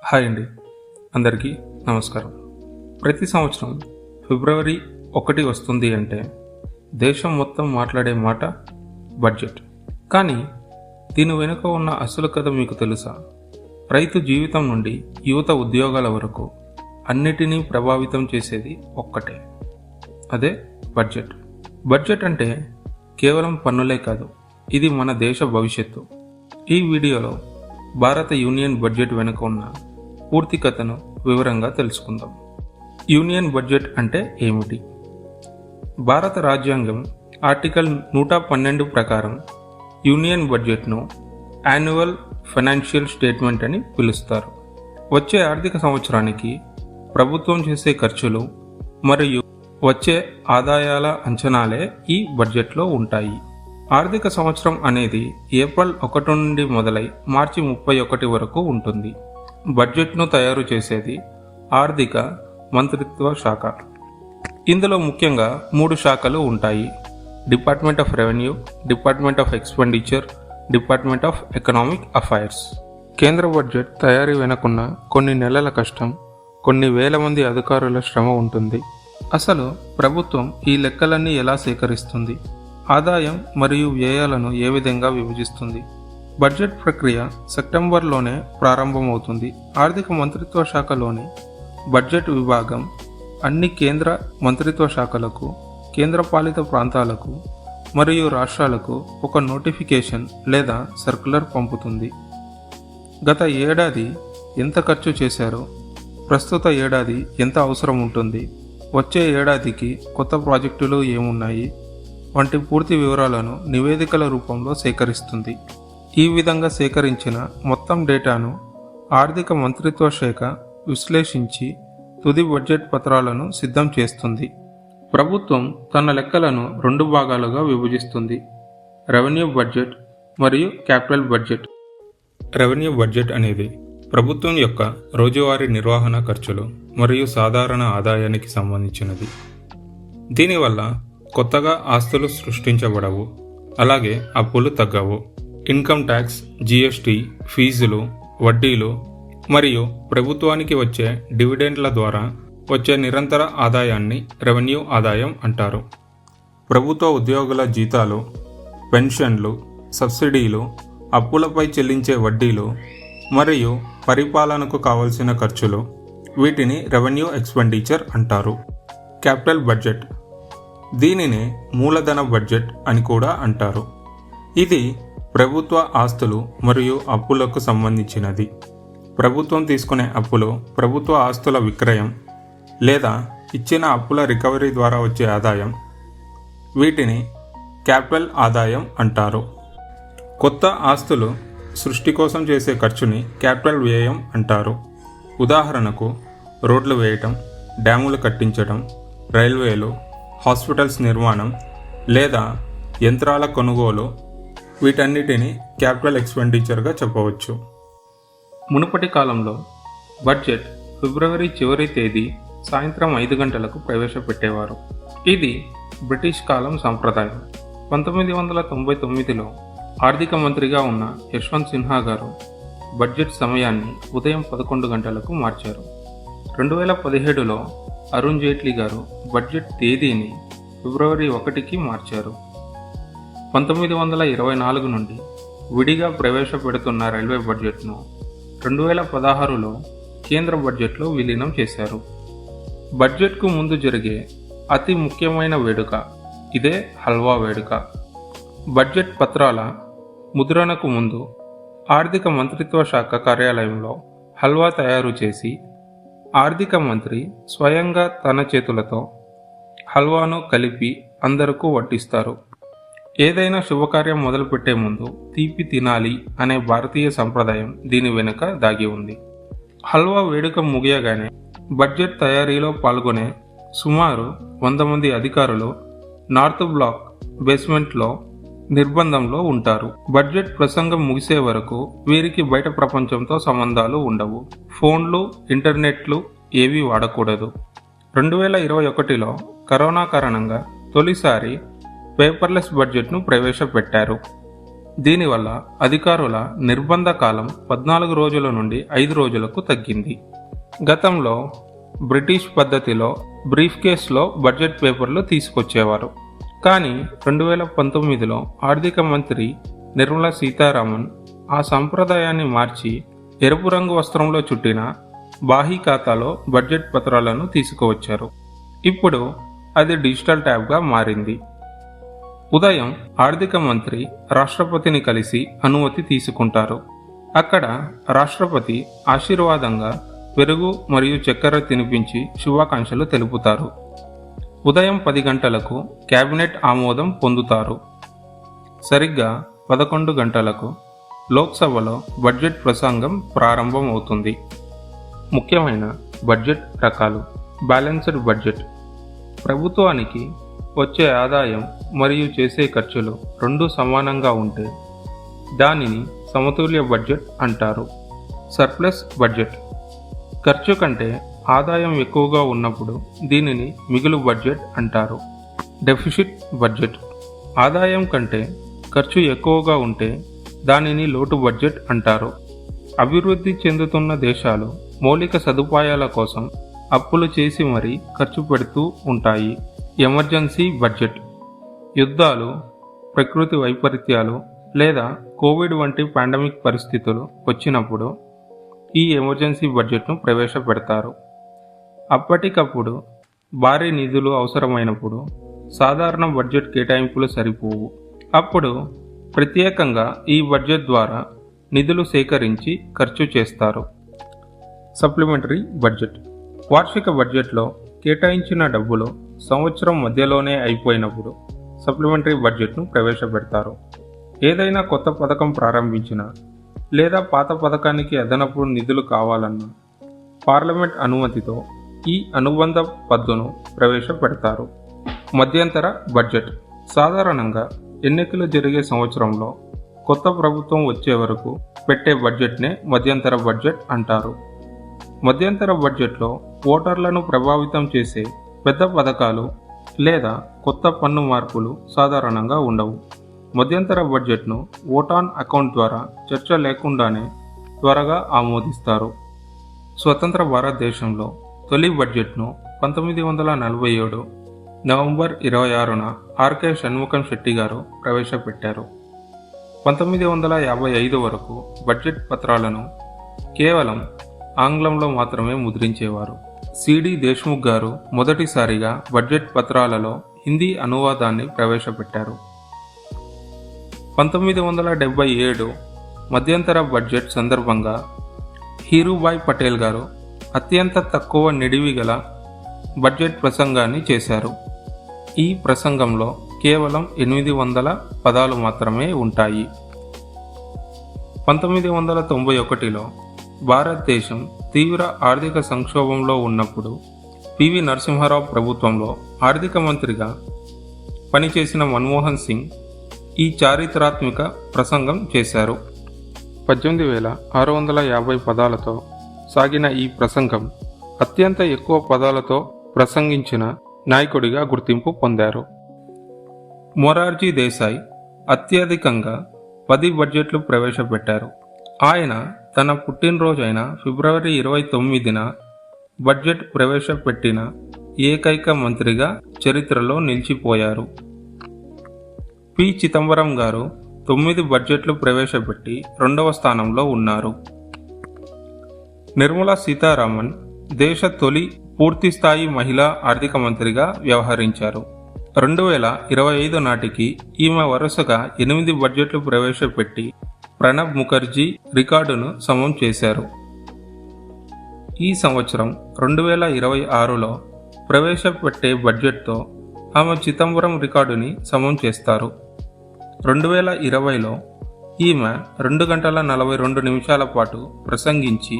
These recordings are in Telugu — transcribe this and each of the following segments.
హాయ్ అండి, అందరికీ నమస్కారం. ప్రతి సంవత్సరం ఫిబ్రవరి 1 వస్తుంది అంటే దేశం మొత్తం మాట్లాడే మాట బడ్జెట్. కానీ దీని వెనుక ఉన్న అసలు కథ మీకు తెలుసా? రైతు జీవితం నుండి యువత ఉద్యోగాల వరకు అన్నిటినీ ప్రభావితం చేసేది ఒక్కటే, అదే బడ్జెట్. బడ్జెట్ అంటే కేవలం పన్నులే కాదు, ఇది మన దేశ భవిష్యత్తు. ఈ వీడియోలో భారత యూనియన్ బడ్జెట్ వెనుక ఉన్న పూర్తి కథను వివరంగా తెలుసుకుందాం. యూనియన్ బడ్జెట్ అంటే ఏమిటి? భారత రాజ్యాంగం ఆర్టికల్ 112 ప్రకారం యూనియన్ బడ్జెట్ను యాన్యువల్ ఫైనాన్షియల్ స్టేట్మెంట్ అని పిలుస్తారు. వచ్చే ఆర్థిక సంవత్సరానికి ప్రభుత్వం చేసే ఖర్చులు మరియు వచ్చే ఆదాయాల అంచనాలే ఈ బడ్జెట్లో ఉంటాయి. ఆర్థిక సంవత్సరం అనేది ఏప్రిల్ 1 నుండి మొదలై మార్చి 31 వరకు ఉంటుంది. బడ్జెట్ను తయారు చేసేది ఆర్థిక మంత్రిత్వ శాఖ. ఇందులో ముఖ్యంగా 3 శాఖలు ఉంటాయి: department of revenue, department of expenditure, department of economic affairs. కేంద్ర బడ్జెట్ తయారీ వెనుకున్న కొన్ని నెలల కష్టం, కొన్ని వేల మంది అధికారుల శ్రమ ఉంటుంది. అసలు ప్రభుత్వం ఈ లెక్కలన్నీ ఎలా సేకరిస్తుంది? ఆదాయం మరియు వ్యయాలను ఏ విధంగా విభజిస్తుంది? బడ్జెట్ ప్రక్రియ సెప్టెంబర్లోనే ప్రారంభమవుతుంది. ఆర్థిక మంత్రిత్వ శాఖలోని బడ్జెట్ విభాగం అన్ని కేంద్ర మంత్రిత్వ శాఖలకు, కేంద్రపాలిత ప్రాంతాలకు మరియు రాష్ట్రాలకు ఒక నోటిఫికేషన్ లేదా సర్క్యులర్ పంపుతుంది. గత ఏడాది ఎంత ఖర్చు చేశారో, ప్రస్తుత ఏడాది ఎంత అవసరం ఉంటుంది, వచ్చే ఏడాదికి కొత్త ప్రాజెక్టులు ఏమున్నాయి వంటి పూర్తి వివరాలను నివేదికల రూపంలో సేకరిస్తుంది. ఈ విధంగా సేకరించిన మొత్తం డేటాను ఆర్థిక మంత్రిత్వ శాఖ విశ్లేషించి తుది బడ్జెట్ పత్రాలను సిద్ధం చేస్తుంది. ప్రభుత్వం తన లెక్కలను 2 భాగాలుగా విభజిస్తుంది: రెవెన్యూ బడ్జెట్ మరియు క్యాపిటల్ బడ్జెట్. రెవెన్యూ బడ్జెట్ అనేది ప్రభుత్వం యొక్క రోజువారీ నిర్వహణ ఖర్చులు మరియు సాధారణ ఆదాయానికి సంబంధించినది. దీనివల్ల కొత్తగా ఆస్తులు సృష్టించబడవు, అలాగే అప్పులు తగ్గవు. ఇన్కమ్ ట్యాక్స్, జిఎస్టీ, ఫీజులు, వడ్డీలు మరియు ప్రభుత్వానికి వచ్చే డివిడెండ్ల ద్వారా వచ్చే నిరంతర ఆదాయాన్ని రెవెన్యూ ఆదాయం అంటారు. ప్రభుత్వ ఉద్యోగుల జీతాలు, పెన్షన్లు, సబ్సిడీలు, అప్పులపై చెల్లించే వడ్డీలు మరియు పరిపాలనకు కావలసిన ఖర్చులు, వీటిని రెవెన్యూ ఎక్స్పెండిచర్ అంటారు. క్యాపిటల్ బడ్జెట్, దీనినే మూలధన బడ్జెట్ అని కూడా అంటారు. ఇది ప్రభుత్వ ఆస్తులు మరియు అప్పులకు సంబంధించినది. ప్రభుత్వం తీసుకునే అప్పులు, ప్రభుత్వ ఆస్తుల విక్రయం లేదా ఇచ్చిన అప్పుల రికవరీ ద్వారా వచ్చే ఆదాయం, వీటిని క్యాపిటల్ ఆదాయం అంటారు. కొత్త ఆస్తులు సృష్టి కోసం చేసే ఖర్చుని క్యాపిటల్ వ్యయం అంటారు. ఉదాహరణకు రోడ్లు వేయటం, డ్యాములు కట్టించడం, రైల్వేలు, హాస్పిటల్స్ నిర్మాణం లేదా యంత్రాల కొనుగోలు, వీటన్నిటిని క్యాపిటల్ ఎక్స్పెండిచర్గా చెప్పవచ్చు. మునుపటి కాలంలో బడ్జెట్ ఫిబ్రవరి చివరి తేదీ సాయంత్రం 5 గంటలకు ప్రవేశపెట్టేవారు. ఇది బ్రిటిష్ కాలం సంప్రదాయం. 1999లో ఆర్థిక మంత్రిగా ఉన్న యశ్వంత్ సిన్హా గారు బడ్జెట్ సమయాన్ని ఉదయం 11 గంటలకు మార్చారు. 2017లో అరుణ్ జైట్లీ గారు బడ్జెట్ తేదీని ఫిబ్రవరి 1కి మార్చారు. 1924 నుండి విడిగా ప్రవేశపెడుతున్న రైల్వే బడ్జెట్ను 2016లో కేంద్ర బడ్జెట్లో విలీనం చేశారు. బడ్జెట్కు ముందు జరిగే అతి ముఖ్యమైన వేడుక ఇదే హల్వా వేడుక. బడ్జెట్ పత్రాల ముద్రణకు ముందు ఆర్థిక మంత్రిత్వ శాఖ కార్యాలయంలో హల్వా తయారు చేసి ఆర్థిక మంత్రి స్వయంగా తన చేతులతో హల్వాను కలిపి అందరికీ వడ్డిస్తారు. ఏదైనా శుభకార్యం మొదలుపెట్టే ముందు తీపి తినాలి అనే భారతీయ సంప్రదాయం దీని వెనుక దాగి ఉంది. హల్వా వేడుక ముగియగానే బడ్జెట్ తయారీలో పాల్గొనే సుమారు 100 మంది అధికారులు నార్త్ బ్లాక్ బేస్మెంట్లో నిర్బంధంలో ఉంటారు. బడ్జెట్ ప్రసంగం ముగిసే వరకు వీరికి బయట ప్రపంచంతో సంబంధాలు ఉండవు. ఫోన్లు, ఇంటర్నెట్లు ఏవీ వాడకూడదు. 2021లో కరోనా కారణంగా తొలిసారి పేపర్లెస్ బడ్జెట్ను ప్రవేశపెట్టారు. దీనివల్ల అధికారుల నిర్బంధ కాలం 14 రోజుల నుండి 5 రోజులకు తగ్గింది. గతంలో బ్రిటిష్ పద్ధతిలో బ్రీఫ్ కేస్లో బడ్జెట్ పేపర్లు తీసుకొచ్చేవారు. కానీ 2019లో ఆర్థిక మంత్రి నిర్మలా సీతారామన్ ఆ సంప్రదాయాన్ని మార్చి ఎరుపు రంగు వస్త్రంలో చుట్టిన బాహీ ఖాతాలో బడ్జెట్ పత్రాలను తీసుకువచ్చారు. ఇప్పుడు అది డిజిటల్ ట్యాబ్గా మారింది. ఉదయం ఆర్థిక మంత్రి రాష్ట్రపతిని కలిసి అనుమతి తీసుకుంటారు. అక్కడ రాష్ట్రపతి ఆశీర్వాదంగా పెరుగు మరియు చక్కెర తినిపించి శుభాకాంక్షలు తెలుపుతారు. ఉదయం 10 గంటలకు కేబినెట్ ఆమోదం పొందుతారు. సరిగ్గా 11 గంటలకు లోక్సభలో బడ్జెట్ ప్రసంగం ప్రారంభం అవుతుంది. ముఖ్యమైన బడ్జెట్ రకాలు. Balanced budget. ప్రభుత్వానికి వచ్చే ఆదాయం మరియు చేసే ఖర్చులు రెండూ సమానంగా ఉంటే దానిని సమతుల్య బడ్జెట్ అంటారు. Surplus budget. ఖర్చు కంటే ఆదాయం ఎక్కువగా ఉన్నప్పుడు దీనిని మిగులు బడ్జెట్ అంటారు. Deficit budget. ఆదాయం కంటే ఖర్చు ఎక్కువగా ఉంటే దానిని లోటు బడ్జెట్ అంటారు. అభివృద్ధి చెందుతున్న దేశాలు మౌలిక సదుపాయాల కోసం అప్పులు చేసి మరీ ఖర్చు పెడుతూ ఉంటాయి. Emergency budget. యుద్ధాలు, ప్రకృతి వైపరీత్యాలు లేదా కోవిడ్ వంటి పాండమిక్ పరిస్థితులు వచ్చినప్పుడు ఈ ఎమర్జెన్సీ బడ్జెట్ను ప్రవేశపెడతారు. అప్పటికప్పుడు భారీ నిధులు అవసరమైనప్పుడు సాధారణ బడ్జెట్ కేటాయింపులు సరిపోవు. అప్పుడు ప్రత్యేకంగా ఈ బడ్జెట్ ద్వారా నిధులు సేకరించి ఖర్చు చేస్తారు. Supplementary budget. వార్షిక బడ్జెట్లో కేటాయించిన డబ్బులు సంవత్సరం మధ్యలోనే అయిపోయినప్పుడు సప్లిమెంటరీ బడ్జెట్ను ప్రవేశపెడతారు. ఏదైనా కొత్త పథకం ప్రారంభించినా లేదా పాత పథకానికి అదనపు నిధులు కావాలన్నా పార్లమెంట్ అనుమతితో ఈ అనుబంధ పద్దును ప్రవేశపెడతారు. మధ్యంతర బడ్జెట్. సాధారణంగా ఎన్నికలు జరిగే సంవత్సరంలో కొత్త ప్రభుత్వం వచ్చే వరకు పెట్టే బడ్జెట్నే మధ్యంతర బడ్జెట్ అంటారు. మధ్యంతర బడ్జెట్లో ఓటర్లను ప్రభావితం చేసే పెద్ద పథకాలు లేదా కొత్త పన్ను మార్పులు సాధారణంగా ఉండవు. మధ్యంతర బడ్జెట్ను ఓట్ ఆన్ అకౌంట్ ద్వారా చర్చ లేకుండానే త్వరగా ఆమోదిస్తారు. స్వతంత్ర భారతదేశంలో తొలి బడ్జెట్ను 1947 నవంబర్ 26న ఆర్కే షణ్ముఖం శెట్టి గారు ప్రవేశపెట్టారు. 1955 వరకు బడ్జెట్ పత్రాలను కేవలం ఆంగ్లంలో మాత్రమే ముద్రించేవారు. సిడి దేశ్ముఖ్ గారు మొదటిసారిగా బడ్జెట్ పత్రాలలో హిందీ అనువాదాన్ని ప్రవేశపెట్టారు. 1977 మధ్యంతర బడ్జెట్ సందర్భంగా హీరూభాయ్ పటేల్ గారు అత్యంత తక్కువ నిడివి గల బడ్జెట్ ప్రసంగాన్ని చేశారు. ఈ ప్రసంగంలో కేవలం 800 పదాలు మాత్రమే ఉంటాయి. 1991లో భారతదేశం తీవ్ర ఆర్థిక సంక్షోభంలో ఉన్నప్పుడు పివి నరసింహారావు ప్రభుత్వంలో ఆర్థిక మంత్రిగా పనిచేసిన మన్మోహన్ సింగ్ ఈ చారిత్రాత్మక ప్రసంగం చేశారు. 18,650 పదాలతో సాగిన ఈ ప్రసంగం అత్యంత ఎక్కువ పదాలతో ప్రసంగించిన నాయకుడిగా గుర్తింపు పొందారు. మొరార్జీ దేశాయ్ అత్యధికంగా 10 బడ్జెట్లు ప్రవేశపెట్టారు. ఆయన తన పుట్టినరోజైన ఫిబ్రవరి 29న బడ్జెట్ ప్రవేశపెట్టిన ఏకైక మంత్రిగా చరిత్రలో నిలిచిపోయారు. పి చిదంబరం గారు 9 బడ్జెట్లు ప్రవేశపెట్టి 2వ స్థానంలో ఉన్నారు. నిర్మలా సీతారామన్ దేశ తొలి పూర్తిస్థాయి మహిళా ఆర్థిక మంత్రిగా వ్యవహరించారు. 2025 నాటికి ఈమె వరుసగా 8 బడ్జెట్లు ప్రవేశపెట్టి ప్రణబ్ ముఖర్జీ రికార్డును సమం చేశారు. ఈ సంవత్సరం 2026లో ప్రవేశపెట్టే బడ్జెట్తో ఆమె చిదంబరం రికార్డుని సమం చేస్తారు. 2020లో ఈమె 2 గంటల 42 నిమిషాల పాటు ప్రసంగించి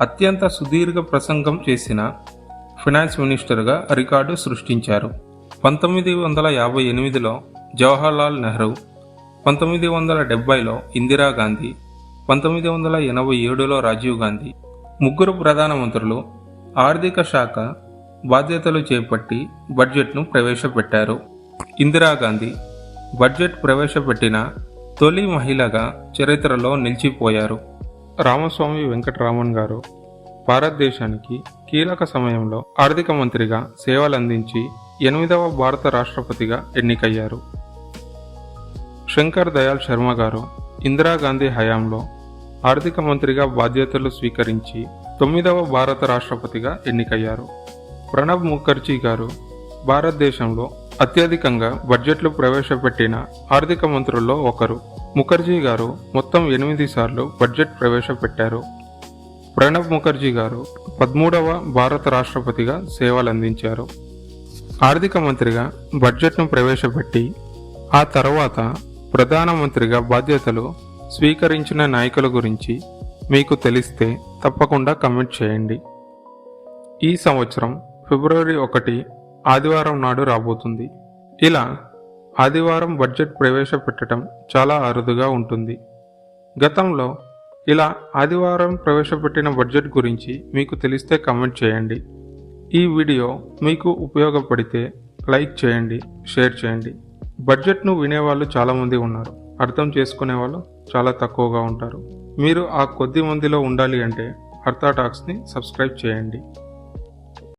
అత్యంత సుదీర్ఘ ప్రసంగం చేసిన ఫైనాన్స్ మినిస్టర్గా రికార్డు సృష్టించారు. 1958లో జవహర్లాల్ నెహ్రూ, 1970లో ఇందిరాగాంధీ, 1987లో రాజీవ్ గాంధీ ముగ్గురు ప్రధానమంత్రులు ఆర్థిక శాఖ బాధ్యతలు చేపట్టి బడ్జెట్ను ప్రవేశపెట్టారు. ఇందిరాగాంధీ బడ్జెట్ ప్రవేశపెట్టిన తొలి మహిళగా చరిత్రలో నిలిచిపోయారు. రామస్వామి వెంకటరామన్ గారు భారతదేశానికి కీలక సమయంలో ఆర్థిక మంత్రిగా సేవలందించి 8వ భారత రాష్ట్రపతిగా ఎన్నికయ్యారు. శంకర్ దయాళ్ శర్మ గారు ఇందిరాగాంధీ హయాంలో ఆర్థిక మంత్రిగా బాధ్యతలు స్వీకరించి 9వ భారత రాష్ట్రపతిగా ఎన్నికయ్యారు. ప్రణబ్ ముఖర్జీ గారు భారతదేశంలో అత్యధికంగా బడ్జెట్లు ప్రవేశపెట్టిన ఆర్థిక మంత్రుల్లో ఒకరు. ముఖర్జీ గారు మొత్తం 8 సార్లు బడ్జెట్ ప్రవేశపెట్టారు. ప్రణబ్ ముఖర్జీ గారు 13వ భారత రాష్ట్రపతిగా సేవలందించారు. ఆర్థిక మంత్రిగా బడ్జెట్ను ప్రవేశపెట్టి ఆ తర్వాత ప్రధానమంత్రిగా బాధ్యతలు స్వీకరించిన నాయకుల గురించి మీకు తెలిస్తే తప్పకుండా కమెంట్ చేయండి. ఈ సంవత్సరం ఫిబ్రవరి 1 ఆదివారం నాడు రాబోతుంది. ఇలా ఆదివారం బడ్జెట్ ప్రవేశపెట్టడం చాలా అరుదుగా ఉంటుంది. గతంలో ఇలా ఆదివారం ప్రవేశపెట్టిన బడ్జెట్ గురించి మీకు తెలిస్తే కమెంట్ చేయండి. ఈ వీడియో మీకు ఉపయోగపడితే లైక్ చేయండి, షేర్ చేయండి. బడ్జెట్ను వినేవాళ్ళు చాలామంది ఉన్నారు, అర్థం చేసుకునే వాళ్ళు చాలా తక్కువగా ఉంటారు. మీరు ఆ కొద్ది మందిలో ఉండాలి అంటే అర్థ టాక్స్ని సబ్స్క్రైబ్ చేయండి.